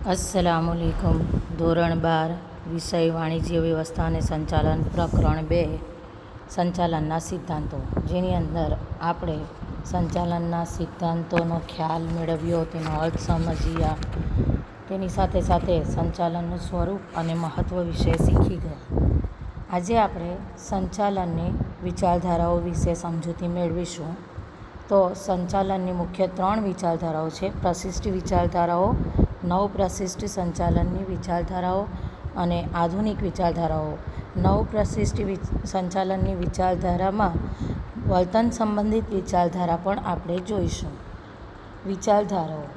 अस्सलामुअलैकुम। ધોરણ 12 વિષય વાણિજ્ય વ્યવસ્થા અને સંચાલન, પ્રકરણ 2 સંચાલનના સિદ્ધાંતો, જેની અંદર આપણે સંચાલનના સિદ્ધાંતોનો ખ્યાલ મેળવ્યો, તેનો અર્થ સમજ્યા, તેની સાથે સાથે સંચાલનનું સ્વરૂપ અને મહત્ત્વ વિશે શીખી ગયા. આજે આપણે સંચાલનની વિચારધારાઓ વિશે સમજૂતી મેળવીશું. તો સંચાલનની મુખ્ય 3 વિચારધારાઓ છે: પ્રશિષ્ટ વિચારધારાઓ, નવપ્રશિષ્ટ સંચાલનની વિચારધારાઓ અને આધુનિક વિચારધારાઓ. નવપ્રશિષ્ટ સંચાલનની વિચારધારામાં વર્તન સંબંધિત વિચારધારા પણ આપણે જોઈશું. વિચારધારાઓ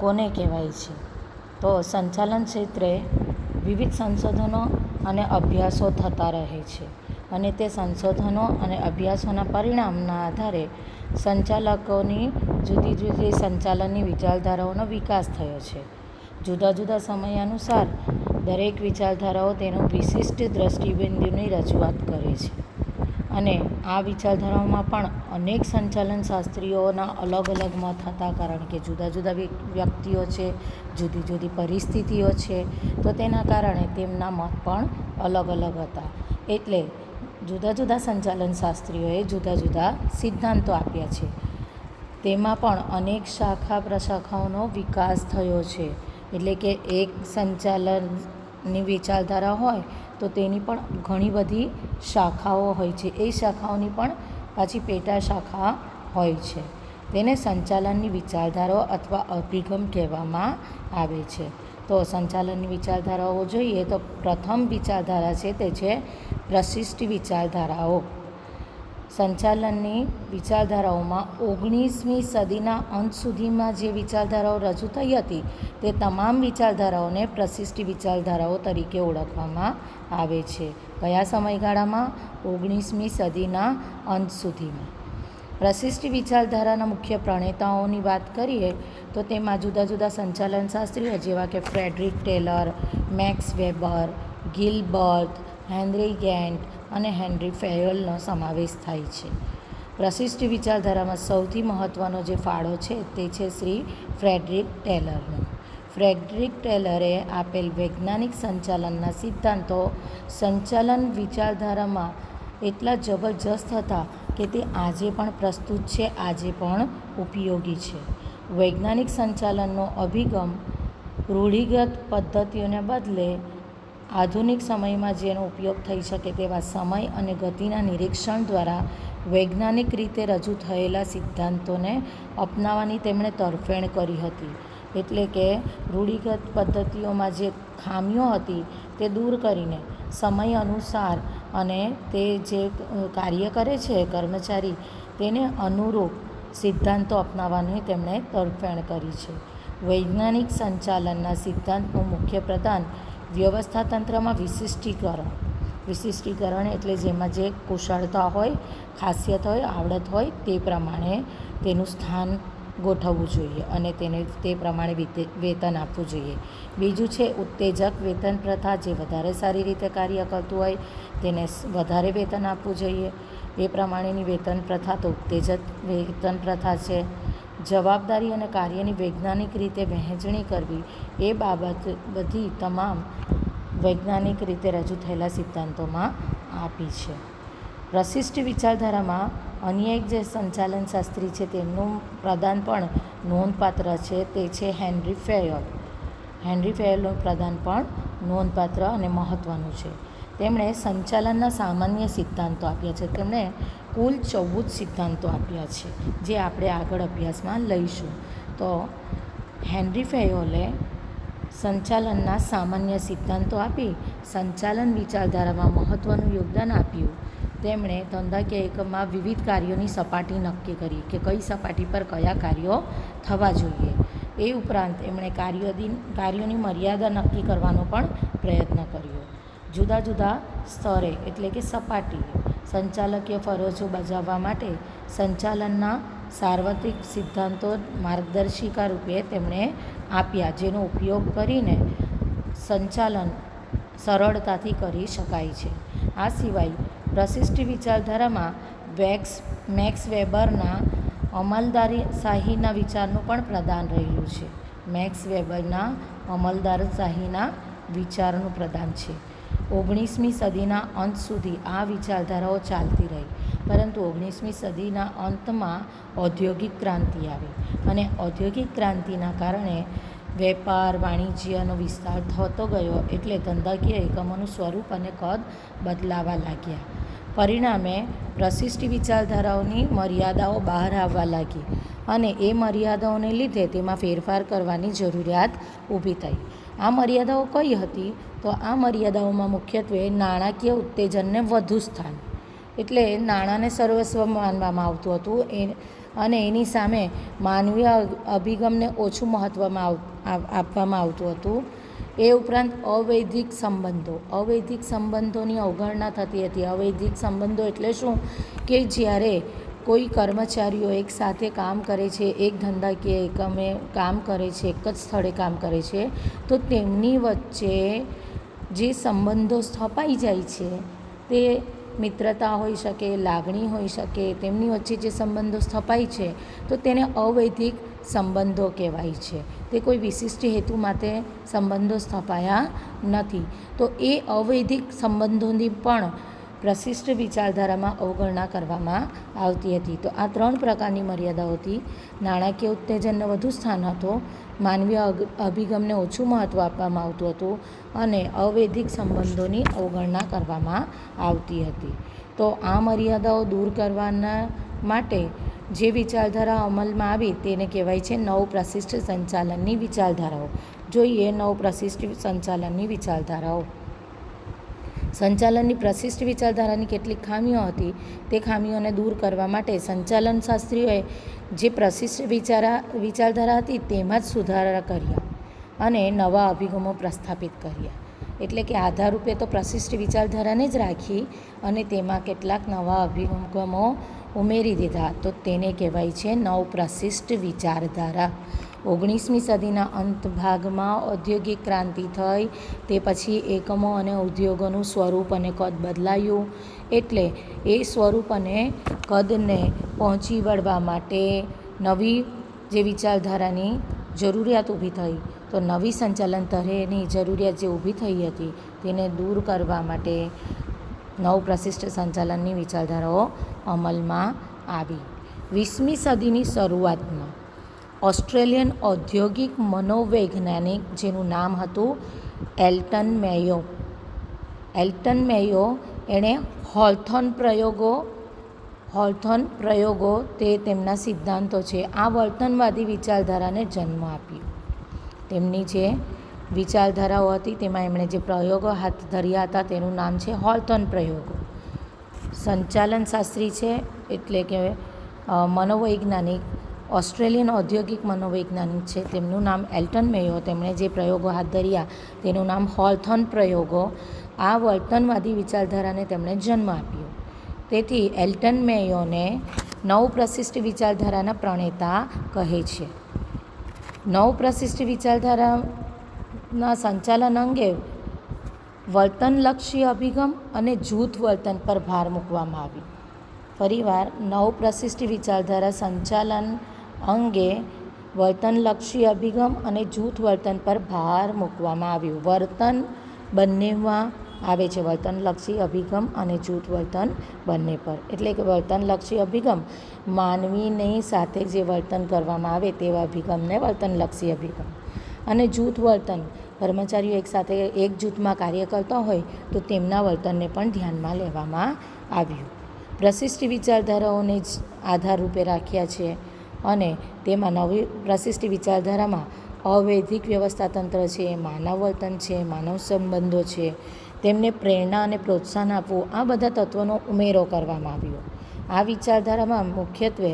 કોને કહેવાય છે? તો સંચાલન ક્ષેત્રે વિવિધ સંશોધનો અને અભ્યાસો થતા રહે છે, અને તે સંશોધનો અને અભ્યાસોના પરિણામના આધારે સંચાલકોની જુદી જુદી સંચાલનની વિચારધારાઓનો વિકાસ થયો છે. જુદા જુદા સમય અનુસાર દરેક વિચારધારાઓ તેનું વિશિષ્ટ દૃષ્ટિબિંદુની રજૂઆત કરે છે, અને આ વિચારધારાઓમાં પણ અનેક સંચાલન શાસ્ત્રીઓના અલગ અલગ મત હતા, કારણ કે જુદા જુદા વ્યક્તિઓ છે, જુદી જુદી પરિસ્થિતિઓ છે, તો તેના કારણે તેમના મત પણ અલગ અલગ હતા. એટલે જુદા જુદા સંચાલન શાસ્ત્રીઓએ જુદા જુદા સિદ્ધાંતો આપ્યા છે. તેમાં પણ અનેક શાખા પ્રશાખાઓનો વિકાસ થયો છે. એટલે કે એક સંચાલનની વિચારધારા હોય તો તેની પણ ઘણી બધી શાખાઓ હોય છે. એ શાખાઓની પણ પાછી પેટા શાખા હોય છે. તેને સંચાલનની વિચારધારાઓ અથવા અભિગમ કહેવામાં આવે છે. તો સંચાલનની વિચારધારાઓ જોઈએ તો પ્રથમ વિચારધારા છે તે છે પ્રશિષ્ટ વિચારધારાઓ. સંચાલનની વિચારધારાઓમાં 19મી સદીના અંત સુધીમાં જે વિચારધારાઓ રજૂ થઈ હતી તે તમામ વિચારધારાઓને પ્રશિષ્ટ વિચારધારાઓ તરીકે ઓળખવામાં આવે છે. કયા સમયગાળામાં? 19મી સદીના અંત સુધીમાં. પ્રશિષ્ટ વિચારધારાના મુખ્ય પ્રણેતાઓની વાત કરીએ તો તેમાં જુદા જુદા સંચાલન શાસ્ત્રીઓ જેવા કે Frederick Taylor, Max Weber, Gilbert, Henry Gantt અને હેનરી ફેયોલનો સમાવેશ થાય છે. પ્રશિષ્ટ વિચારધારામાં સૌથી મહત્ત્વનો જે ફાળો છે તે છે શ્રી ફ્રેડરિક ટેલરનો. ફ્રેડરિક ટેલરે આપેલ વૈજ્ઞાનિક સંચાલનના સિદ્ધાંતો સંચાલન વિચારધારામાં એટલા જબરજસ્ત હતા કે તે આજે પણ પ્રસ્તુત છે, આજે પણ ઉપયોગી છે. વૈજ્ઞાનિક સંચાલનનો અભિગમ રૂઢિગત પદ્ધતિઓને બદલે આધુનિક સમયમાં જેનો ઉપયોગ થઈ શકે તેવા સમય અને ગતિના નિરીક્ષણ દ્વારા વૈજ્ઞાનિક રીતે રજૂ થયેલા સિદ્ધાંતોને અપનાવવાની તેમણે તરફેણ કરી હતી. એટલે કે રૂઢિગત પદ્ધતિઓમાં જે ખામીઓ હતી તે દૂર કરીને સમય અનુસાર અને તે જે કાર્ય કરે છે કર્મચારી, તેને અનુરૂપ સિદ્ધાંતો અપનાવવાની તેમણે તરફેણ કરી છે. વૈજ્ઞાનિક સંચાલનના સિદ્ધાંતનું મુખ્ય પ્રદાન વ્યવસ્થા તંત્રમાં વિશિષ્ટીકરણ એટલે જેમાં જે કુશળતા હોય, ખાસિયત હોય, આવડત હોય તે પ્રમાણે તેનું સ્થાન ગોઠવવું જોઈએ અને તેને તે પ્રમાણે વેતન આપવું જોઈએ. બીજું છે ઉત્તેજક વેતન પ્રથા. જે વધારે સારી રીતે કાર્ય કરતું હોય તેને વધારે વેતન આપવું જોઈએ. એ પ્રમાણેની વેતન પ્રથા તો ઉત્તેજક વેતન પ્રથા છે. જવાબદારી અને કાર્યની વૈજ્ઞાનિક રીતે વહેંચણી કરવી, એ બાબત બધી તમામ વૈજ્ઞાનિક રીતે રજૂ થયેલા સિદ્ધાંતોમાં આપી છે. પ્રશિષ્ટ વિચારધારામાં અન્ય એક જે સંચાલન શાસ્ત્રી છે તેમનું પ્રદાન પણ નોંધપાત્ર છે, તે છે હેનરી ફેયોલ. હેનરી ફેયોલનું પ્રદાન પણ નોંધપાત્ર અને મહત્ત્વનું છે. તેમણે સંચાલનના સામાન્ય સિદ્ધાંતો આપ્યા છે. તેમણે કુલ 14 સિદ્ધાંતો આપ્યા છે, જે આપણે આગળ અભ્યાસમાં લઈશું. તો હેનરી ફેયોલે સંચાલનના સામાન્ય સિદ્ધાંતો આપી સંચાલન વિચારધારામાં મહત્ત્વનું યોગદાન આપ્યું. તેમણે ધંધાકીય એકમમાં વિવિધ કાર્યોની સપાટી નક્કી કરી કે કઈ સપાટી પર કયા કાર્યો થવા જોઈએ. એ ઉપરાંત એમણે કાર્યોની મર્યાદા નક્કી કરવાનો પણ પ્રયત્ન કર્યો. જુદા જુદા સ્તરે એટલે કે સપાટીએ સંચાલકીય ફરજો બજાવવા માટે સંચાલનના સાર્વત્રિક સિદ્ધાંતો માર્ગદર્શિકા રૂપે તેમણે આપ્યા, જેનો ઉપયોગ કરીને સંચાલન સરળતાથી કરી શકાય છે. આ સિવાય પ્રશિષ્ટ વિચારધારામાં મેક્સ વેબરના અમલદારીશાહીના વિચારનું પણ પ્રદાન રહેલું છે. મેક્સ વેબરના અમલદારશાહીના વિચારનું પ્રદાન છે. 19મી સદીના અંત સુધી આ વિચારધારાઓ ચાલતી રહી, પરંતુ 19મી સદીના અંતમાં ઔદ્યોગિક ક્રાંતિ આવી અને ઔદ્યોગિક ક્રાંતિના કારણે વેપાર વાણિજ્યનો વિસ્તાર થતો ગયો, એટલે ધંધાકીય એકમોનું સ્વરૂપ અને કદ બદલાવા લાગ્યા. પરિણામે પ્રશિષ્ટ વિચારધારાઓની મર્યાદાઓ બહાર આવવા લાગી અને એ મર્યાદાઓને લીધે તેમાં ફેરફાર કરવાની જરૂરિયાત ઊભી થઈ. આ મર્યાદાઓ કઈ હતી? તો આ મર્યાદાઓમાં મુખ્યત્વે નાણાકીય ઉત્તેજનને વધુ સ્થાન, એટલે નાણાંને સર્વસ્વ માનવામાં આવતું હતું અને એની સામે માનવીય અભિગમને ઓછું મહત્ત્વ આપવામાં આવતું હતું. એ ઉપરાંત અવૈધિક સંબંધોની અવગણના થતી હતી. અવૈધિક સંબંધો એટલે શું? કે જ્યારે કોઈ કર્મચારીઓ એક સાથે કામ કરે છે, એક ધંધાકીય એકમે કામ કરે છે, એક જ સ્થળે કામ કરે છે, તો તેમની વચ્ચે જે સંબંધો સ્થપાઈ જાય છે તે મિત્રતા હોઈ શકે, લાગણી હોઈ શકે, તેમની વચ્ચે જે સંબંધો સ્થપાય છે તો તેને અવૈધિક સંબંધો કહેવાય છે. તે કોઈ વિશિષ્ટ હેતુ માટે સંબંધો સ્થપાયા નથી. તો એ અવૈધિક સંબંધોની પણ પ્રશિષ્ટ વિચારધારામાં અવગણના કરવામાં આવતી હતી. તો આ 3 પ્રકારની મર્યાદાઓ હતી. નાણાકીય ઉત્તેજનને વધુ સ્થાન હતું, માનવીય અભિગમને ઓછું મહત્ત્વ આપવામાં આવતું હતું અને અવૈધિક સંબંધોની અવગણના કરવામાં આવતી હતી. તો આ મર્યાદાઓ દૂર કરવાના માટે જે વિચારધારા અમલમાં આવી તેને કહેવાય છે નવ પ્રશિષ્ટ સંચાલનની વિચારધારાઓ. જોઈએ નવ પ્રશિષ્ટ સંચાલનની વિચારધારાઓ. સંચાલનની પ્રશિષ્ટ વિચારધારાની કેટલીક ખામીઓ હતી. તે ખામીઓને દૂર કરવા માટે સંચાલન શાસ્ત્રીઓએ જે પ્રશિષ્ટ વિચારધારા હતી તેમાં જ સુધારા કર્યા અને નવા અભિગમો પ્રસ્થાપિત કર્યા. એટલે કે આધારરૂપે તો પ્રશિષ્ટ વિચારધારાને જ રાખી અને તેમાં કેટલાક નવા અભિગમો ઉમેરી દીધા. તો તેને કહેવાય છે નવ પ્રશિષ્ટ વિચારધારા. 19મી સદીના અંત ભાગમાં ઔદ્યોગિક ક્રાંતિ થઈ, તે પછી એકમો અને ઉદ્યોગોનું સ્વરૂપ અને કદ બદલાયું, એટલે એ સ્વરૂપ અને કદને પહોંચી વળવા માટે નવી જે વિચારધારાની જરૂરિયાત ઊભી થઈ. તો નવી સંચાલન તરહની જરૂરિયાત જે ઊભી થઈ હતી તેને દૂર કરવા માટે નવ પ્રશિષ્ટ સંચાલનની વિચારધારાઓ અમલમાં આવી. 20મી સદીની શરૂઆતમાં ઓસ્ટ્રેલિયન ઔદ્યોગિક મનોવૈજ્ઞાનિક જેનું નામ હતું એલ્ટન મેયો, એણે હોલથોર્ન પ્રયોગો તે તેમના સિદ્ધાંતો છે. આ વર્તનવાદી વિચારધારાને જન્મ આપ્યો. તેમની જે વિચારધારાઓ હતી તેમાં એમણે જે પ્રયોગો હાથ ધર્યા હતા તેનું નામ છે હોલથોર્ન પ્રયોગો. સંચાલન શાસ્ત્રી છે, એટલે કે મનોવૈજ્ઞાનિક, ઓસ્ટ્રેલિયન ઔદ્યોગિક મનોવૈજ્ઞાનિક છે, તેમનું નામ એલ્ટન મેયો. તેમણે જે પ્રયોગો હાથ ધર્યા તેનું નામ હોલથોર્ન પ્રયોગો. આ વર્તનવાદી વિચારધારાને તેમણે જન્મ આપ્યો. તેથી એલ્ટન મેયોને નવ પ્રશિષ્ટ વિચારધારાના પ્રણેતા કહે છે. નવ પ્રશિષ્ટ વિચારધારાના સંચાલન અંગે વર્તનલક્ષી અભિગમ અને જૂથ વર્તન પર ભાર મૂકવામાં આવ્યો. ફરીવાર, નવ પ્રશિષ્ટ વિચારધારા સંચાલન અંગે વર્તનલક્ષી અભિગમ અને જૂથ વર્તન પર ભાર મૂકવામાં આવ્યું. વર્તન બંનેમાં આવે છે, વર્તનલક્ષી અભિગમ અને જૂથ વર્તન બંને પર. એટલે કે વર્તનલક્ષી અભિગમ માનવીની સાથે જે વર્તન કરવામાં આવે તેવા અભિગમને વર્તનલક્ષી અભિગમ, અને જૂથ વર્તન કર્મચારીઓ એકસાથે એક જૂથમાં કાર્ય કરતા હોય તો તેમના વર્તનને પણ ધ્યાનમાં લેવામાં આવ્યું. પ્રશિષ્ટ વિચારધારાઓને જ આધારરૂપે રાખ્યા છે અને તેમાં નવી પ્રશિષ્ટ વિચારધારામાં અવૈધિક વ્યવસ્થાતંત્ર છે, માનવ વર્તન છે, માનવ સંબંધો છે, તેમને પ્રેરણા અને પ્રોત્સાહન આપવું, આ બધા તત્વોનો ઉમેરો કરવામાં આવ્યો. આ વિચારધારામાં મુખ્યત્વે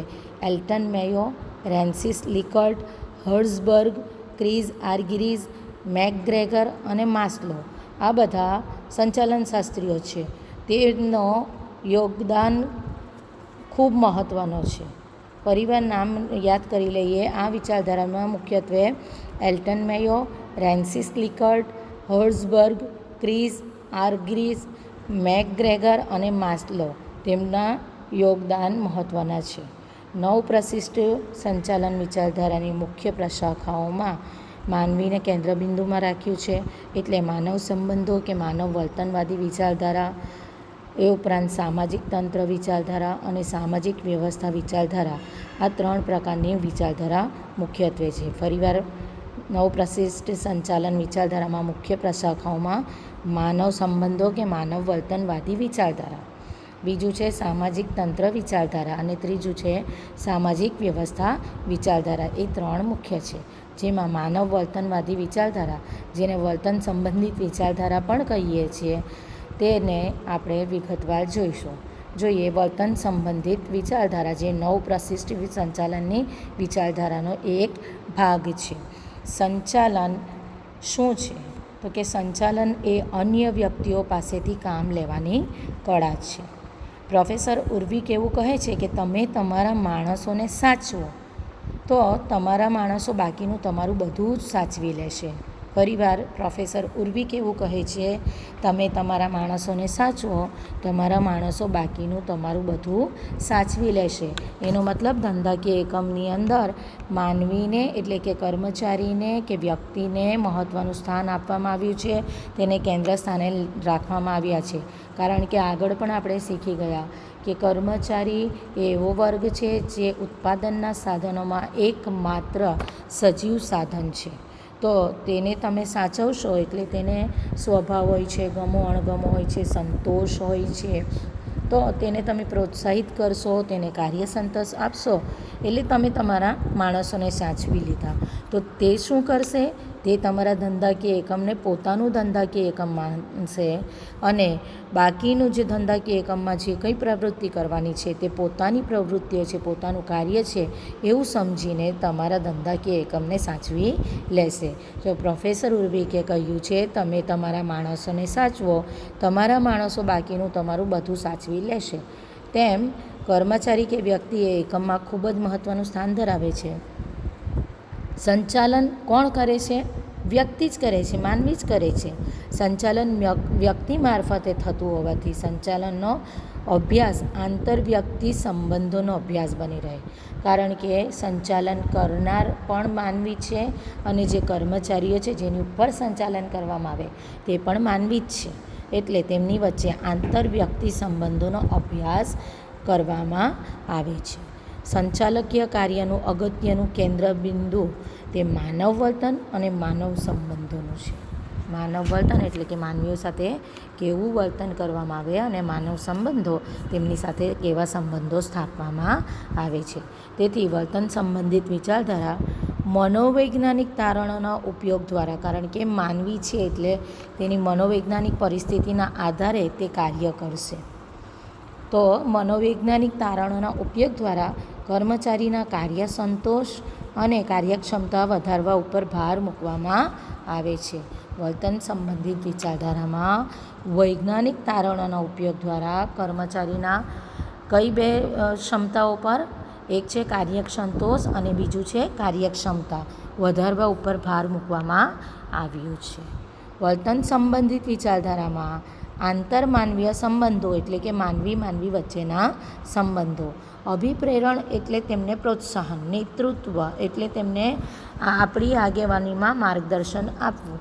એલ્ટન મેયો, ફ્રાન્સિસ લિકર્ટ, હર્ઝબર્ગ, ક્રિસ આર્ગીરીઝ, મેકગ્રેગર અને માસ્લો, આ બધા સંચાલન શાસ્ત્રીઓ છે. તેનો યોગદાન ખૂબ મહત્ત્વનો છે. ફરીવાર નામ યાદ કરી લઈએ. આ વિચારધારામાં મુખ્યત્વે એલ્ટન મેયો, ફ્રાન્સિસ લિકર્ટ, હર્ઝબર્ગ, ક્રિસ આર્ગીરીઝ, મેકગ્રેગર અને માસ્લો, તેમના યોગદાન મહત્ત્વના છે. નવ પ્રશિષ્ટ સંચાલન વિચારધારાની મુખ્ય પ્રશાખાઓમાં માનવીને કેન્દ્રબિંદુમાં રાખ્યું છે. એટલે માનવ સંબંધો કે માનવ વર્તનવાદી વિચારધારા, એ ઉપરાંત સામાજિક તંત્ર વિચારધારા અને સામાજિક વ્યવસ્થા વિચારધારા, આ 3 પ્રકારની વિચારધારા મુખ્યત્વે છે. ફરીવાર, નવપ્રશિષ્ટ સંચાલન વિચારધારામાં મુખ્ય પ્રશાખાઓમાં માનવ સંબંધો કે માનવ વર્તનવાદી વિચારધારા, બીજું છે સામાજિક તંત્ર વિચારધારા અને ત્રીજું છે સામાજિક વ્યવસ્થા વિચારધારા. એ 3 મુખ્ય છે. જેમાં માનવ વર્તનવાદી વિચારધારા, જેને વર્તન સંબંધિત વિચારધારા પણ કહીએ છીએ, તેને આપણે વિગતવાર જોઈશું. જોઈએ વર્તન સંબંધિત વિચારધારા, જે નવપ્રશિષ્ટ સંચાલનની વિચારધારાનો એક ભાગ છે. સંચાલન શું છે? તો કે સંચાલન એ અન્ય વ્યક્તિઓ પાસેથી કામ લેવાની કળા છે. પ્રોફેસર ઉર્વિક એવું કહે છે કે તમે તમારા માણસોને સાચવો તો તમારા માણસો બાકીનું તમારું બધું જ સાચવી લેશે. ફરીવાર, પ્રોફેસર ઉર્વિક એવું કહે છે, તમે તમારા માણસોને સાચવો, તમારા માણસો બાકીનું તમારું બધું સાચવી લેશે. એનો મતલબ ધંધાકીય એકમની અંદર માનવીને એટલે કે કર્મચારીને કે વ્યક્તિને મહત્ત્વનું સ્થાન આપવામાં આવ્યું છે, તેને કેન્દ્ર સ્થાને રાખવામાં આવ્યા છે. કારણ કે આગળ પણ આપણે શીખી ગયા કે કર્મચારી એવો વર્ગ છે જે ઉત્પાદનના સાધનોમાં એકમાત્ર સજીવ સાધન છે. તો તેને તમે સાચવશો એટલે તેને સ્વભાવ હોય છે, ગમો અણગમો હોય છે, સંતોષ હોય છે, તો તેને તમે પ્રોત્સાહિત કરશો, તેને કાર્ય સંતોષ આપશો એટલે તમે તમારા માણસોને સાચવી લીધા. તો તે શું કરશે? તે તમારા ધંધાકીય એકમને પોતાનું ધંધાકીય એકમ માનશે અને બાકીનું જે ધંધાકીય એકમમાં જે કંઈ પ્રવૃત્તિ કરવાની છે તે પોતાની પ્રવૃત્તિઓ છે, પોતાનું કાર્ય છે એવું સમજીને તમારા ધંધાકીય એકમને સાચવી લેશે. તો પ્રોફેસર ઉર્વિકે કહ્યું છે, તમે તમારા માણસોને સાચવો, તમારા માણસો બાકીનું તમારું બધું સાચવી લેશે. તેમ કર્મચારી કે વ્યક્તિ એ એકમમાં ખૂબ જ મહત્ત્વનું સ્થાન ધરાવે છે. સંચાલન કોણ કરે છે? વ્યક્તિ જ કરે છે, માનવી જ કરે છે. સંચાલન વ્યક્તિ મારફતે થતું હોવાથી સંચાલનનો અભ્યાસ આંતરવ્યક્તિ સંબંધોનો અભ્યાસ બની રહે. કારણ કે સંચાલન કરનાર પણ માનવી છે અને જે કર્મચારીઓ છે જેની ઉપર સંચાલન કરવામાં આવે તે પણ માનવી જ છે. એટલે તેમની વચ્ચે આંતરવ્યક્તિ સંબંધોનો અભ્યાસ કરવામાં આવે છે. સંચાલકીય કાર્યનું અગત્યનું કેન્દ્રબિંદુ તે માનવ વર્તન અને માનવ સંબંધોનું છે. માનવ વર્તન એટલે કે માનવીઓ સાથે કેવું વર્તન કરવામાં આવે અને માનવ સંબંધો તેમની સાથે કેવા સંબંધો સ્થાપવામાં આવે છે. તેથી વર્તન સંબંધિત વિચારધારા મનોવૈજ્ઞાનિક તારણોના ઉપયોગ દ્વારા, કારણ કે માનવી છે એટલે તેની મનોવૈજ્ઞાનિક પરિસ્થિતિના આધારે તે કાર્ય કરશે. તો મનોવૈજ્ઞાનિક તારણોના ઉપયોગ દ્વારા કર્મચારીના કાર્ય સંતોષ અને કાર્યક્ષમતા વધારવા ઉપર ભાર મૂકવામાં આવે છે. વર્તન સંબંધિત વિચારધારામાં વૈજ્ઞાનિક તારણોના ઉપયોગ દ્વારા કર્મચારીના કઈ 2 ક્ષમતાઓ પર, એક છે કાર્યસંતોષ અને બીજું છે કાર્યક્ષમતા વધારવા ઉપર ભાર મૂકવામાં આવ્યું છે. વર્તન સંબંધિત વિચારધારામાં આંતરમાનવીય સંબંધો એટલે કે માનવી વચ્ચેના સંબંધો, અભિપ્રેરણ એટલે તેમને પ્રોત્સાહન, નેતૃત્વ એટલે તેમને આપણી આગેવાનીમાં માર્ગદર્શન આપવું,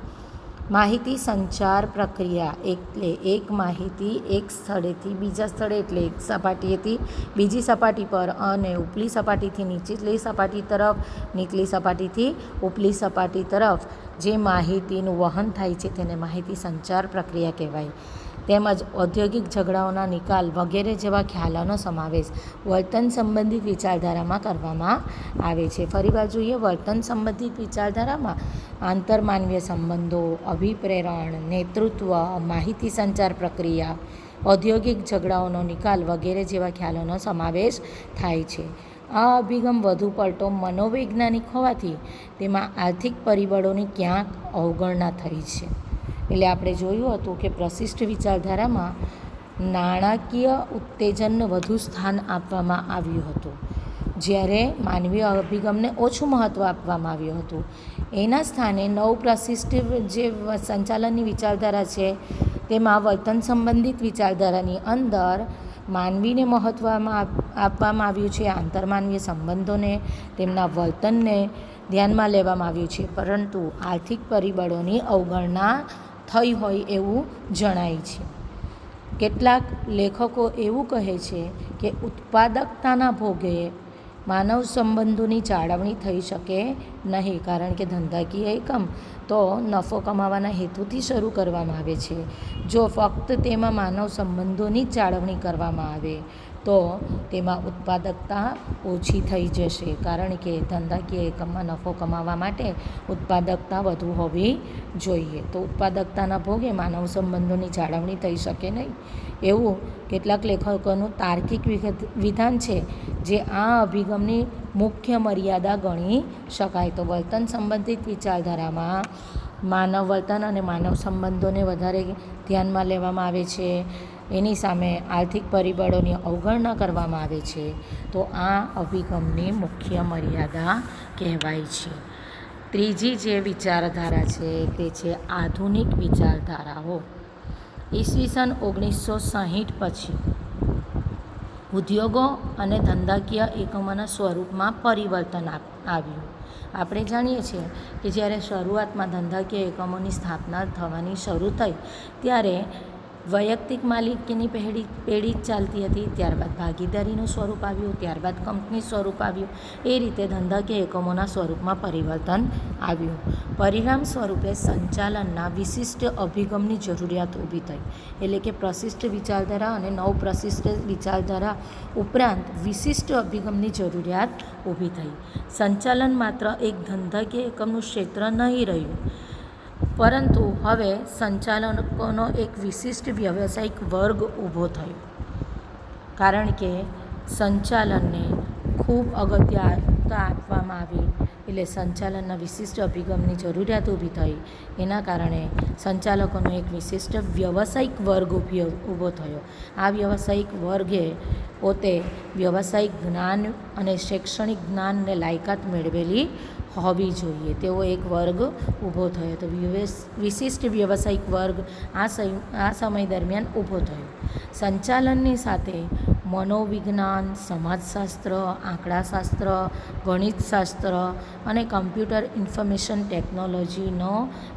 માહિતી સંચાર પ્રક્રિયા એટલે એક માહિતી એક સ્થળેથી બીજા સ્થળે એટલે એક સપાટીએથી બીજી સપાટી પર અને ઉપલી સપાટીથી નીચલી સપાટી તરફ, નીચલી સપાટીથી ઉપલી સપાટી તરફ જે માહિતીનું વહન થાય છે તેને માહિતી સંચાર પ્રક્રિયા કહેવાય. તેમજ ઔદ્યોગિક ઝઘડાઓના નિકાલ વગેરે જેવા ખ્યાલોનો સમાવેશ વર્તન સંબંધિત વિચારધારામાં કરવામાં આવે છે. ફરીવાર જોઈએ, વર્તન સંબંધિત વિચારધારામાં આંતરમાનવીય સંબંધો, અભિપ્રેરણ, નેતૃત્વ, માહિતી સંચાર પ્રક્રિયા, ઔદ્યોગિક ઝઘડાઓનો નિકાલ વગેરે જેવા ખ્યાલોનો સમાવેશ થાય છે. આ અભિગમ વધુ પડતો મનોવૈજ્ઞાનિક હોવાથી તેમાં આર્થિક પરિબળોની ક્યાંક અવગણના થઈ છે. એટલે આપણે જોયું હતું કે પ્રશિષ્ટ વિચારધારામાં નાણાકીય ઉત્તેજનને વધુ સ્થાન આપવામાં આવ્યું હતું, જ્યારે માનવીય અભિગમને ઓછું મહત્ત્વ આપવામાં આવ્યું હતું. એના સ્થાને નવપ્રશિષ્ટ જે સંચાલનની વિચારધારા છે તેમાં વર્તન સંબંધિત વિચારધારાની અંદર માનવીને મહત્ત્વ આપવામાં આવ્યું છે. આંતરમાનવીય સંબંધોને, તેમના વર્તનને ધ્યાનમાં લેવામાં આવ્યું છે, પરંતુ આર્થિક પરિબળોની અવગણના થઈ હોય એવું જણાય છે. કેટલાક લેખકો એવું કહે છે કે ઉત્પાદકતાના ભોગે માનવ સંબંધોની જાળવણી થઈ શકે નહીં, કારણ કે ધંધાકીય એકમ તો નફો કમાવાના હેતુથી શરૂ કરવામાં આવે છે. જો ફક્ત તેમાં માનવ સંબંધોની જ જાળવણી કરવામાં આવે તો તેમાં ઉત્પાદકતા ઓછી થઈ જશે, કારણ કે ધંધાકીય એકમમાં નફો કમાવા માટે ઉત્પાદકતા વધુ હોવી જોઈએ. તો ઉત્પાદકતાના ભોગે માનવ સંબંધોની જાળવણી થઈ શકે નહીં એવું કેટલાક લેખકોનું તાર્કિક વિધાન છે, જે આ અભિગમની મુખ્ય મર્યાદા ગણી શકાય. તો વર્તન સંબંધિત વિચારધારામાં માનવ વર્તન અને માનવ સંબંધોને વધારે ધ્યાનમાં લેવામાં આવે છે, એની સામે આર્થિક પરિબળોની અવગણના કરવામાં આવે છે. તો આ અભિગમની મુખ્ય મર્યાદા કહેવાય છે. ત્રીજી જે વિચારધારા છે તે છે આધુનિક વિચારધારાઓ. ઈસવીસન 1960 પછી ઉદ્યોગો અને ધંધાકીય એકમોના સ્વરૂપમાં પરિવર્તન આવ્યું. આપણે જાણીએ છીએ કે જ્યારે શરૂઆતમાં ધંધાકીય એકમોની સ્થાપના થવાની શરૂ થઈ ત્યારે વૈયક્તિક માલિકીની પેઢી જ ચાલતી હતી. ત્યારબાદ ભાગીદારીનું સ્વરૂપ આવ્યું, ત્યારબાદ કંપની સ્વરૂપ આવ્યું. એ રીતે ધંધાકીય એકમોના સ્વરૂપમાં પરિવર્તન આવ્યું. પરિણામ સ્વરૂપે સંચાલનના વિશિષ્ટ અભિગમની જરૂરિયાત ઊભી થઈ. એટલે કે પ્રશિષ્ટ વિચારધારા અને નવપ્રશિષ્ટ વિચારધારા ઉપરાંત વિશિષ્ટ અભિગમની જરૂરિયાત ઊભી થઈ. સંચાલન માત્ર એક ધંધાકીય એકમનું ક્ષેત્ર નહીં રહ્યું, પરંતુ હવે સંચાલકોનો એક વિશિષ્ટ વ્યવસાયિક વર્ગ ઊભો થયો, કારણ કે સંચાલનને ખૂબ અગત્યતા આપવામાં આવી. એટલે સંચાલનના વિશિષ્ટ અભિગમની જરૂરિયાત ઊભી થઈ. એના કારણે સંચાલકોનો એક વિશિષ્ટ વ્યવસાયિક વર્ગ ઊભો થયો. આ વ્યવસાયિક વર્ગે પોતે વ્યવસાયિક જ્ઞાન અને શૈક્ષણિક જ્ઞાનને લાયકાત મેળવેલી હોવી જોઈએ તેવો એક વર્ગ ઊભો થયો. તો વિશિષ્ટ વ્યવસાયિક વર્ગ આ સમય દરમિયાન ઊભો થયો. સંચાલનની સાથે મનોવિજ્ઞાન, સમાજશાસ્ત્ર, આંકડાશાસ્ત્ર, ગણિતશાસ્ત્ર અને કમ્પ્યુટર ઇન્ફોર્મેશન ટેકનોલોજીનો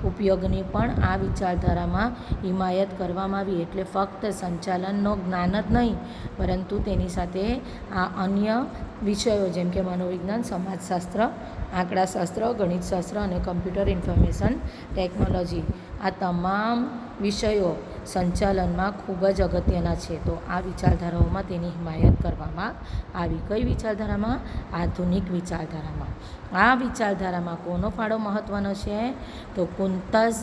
ઉપયોગની પણ આ વિચારધારામાં હિમાયત કરવામાં આવી. એટલે ફક્ત સંચાલનનો જ્ઞાન જ નહીં, પરંતુ તેની સાથે આ અન્ય વિષયો જેમ કે મનોવિજ્ઞાન, સમાજશાસ્ત્ર, આંકડાશાસ્ત્ર, ગણિતશાસ્ત્ર અને કમ્પ્યુટર ઇન્ફોર્મેશન ટેકનોલોજી, આ તમામ વિષયો સંચાલનમાં ખૂબ જ અગત્યના છે. તો આ વિચારધારાઓમાં તેની હિમાયત કરવામાં આવી. કઈ વિચારધારામાં? આધુનિક વિચારધારામાં. આ વિચારધારામાં કોનો ફાળો મહત્ત્વનો છે? તો કુંતઝ,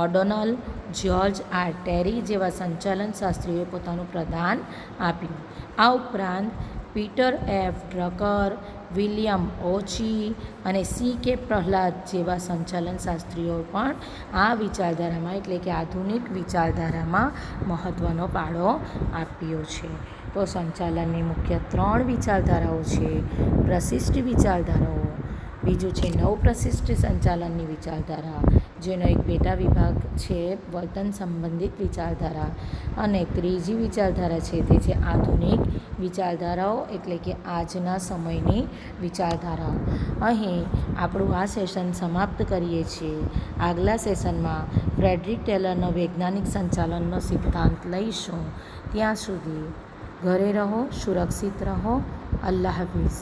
ઓડોનલ, જ્યોર્જ આર ટેરી જેવા સંચાલન શાસ્ત્રીઓએ પોતાનું પ્રદાન આપ્યું. આ ઉપરાંત Peter F Drucker, William Ouchi અને સી કે પ્રહલાદ જેવા સંચાલન શાસ્ત્રીઓ પણ આ વિચારધારામાં એટલે કે આધુનિક વિચારધારામાં મહત્ત્વનો ફાળો આપ્યો છે. તો સંચાલનની મુખ્ય 3 વિચારધારાઓ છે. પ્રશિષ્ટ વિચારધારાઓ, બીજું છે નવપ્રશિષ્ટ સંચાલનની વિચારધારા, જેનો એક પેટા વિભાગ છે વર્તન સંબંધિત વિચારધારા, અને ત્રીજી વિચારધારા છે તે છે આધુનિક વિચારધારાઓ એટલે કે આજના સમયની વિચારધારાઓ. અહીં આપણું આ સેશન સમાપ્ત કરીએ છીએ. આગલા સેશનમાં ફ્રેડરિક ટેલરનો વૈજ્ઞાનિક સંચાલનનો સિદ્ધાંત લઈશું. ત્યાં સુધી ઘરે રહો, સુરક્ષિત રહો. અલ્લાહ હાફિઝ.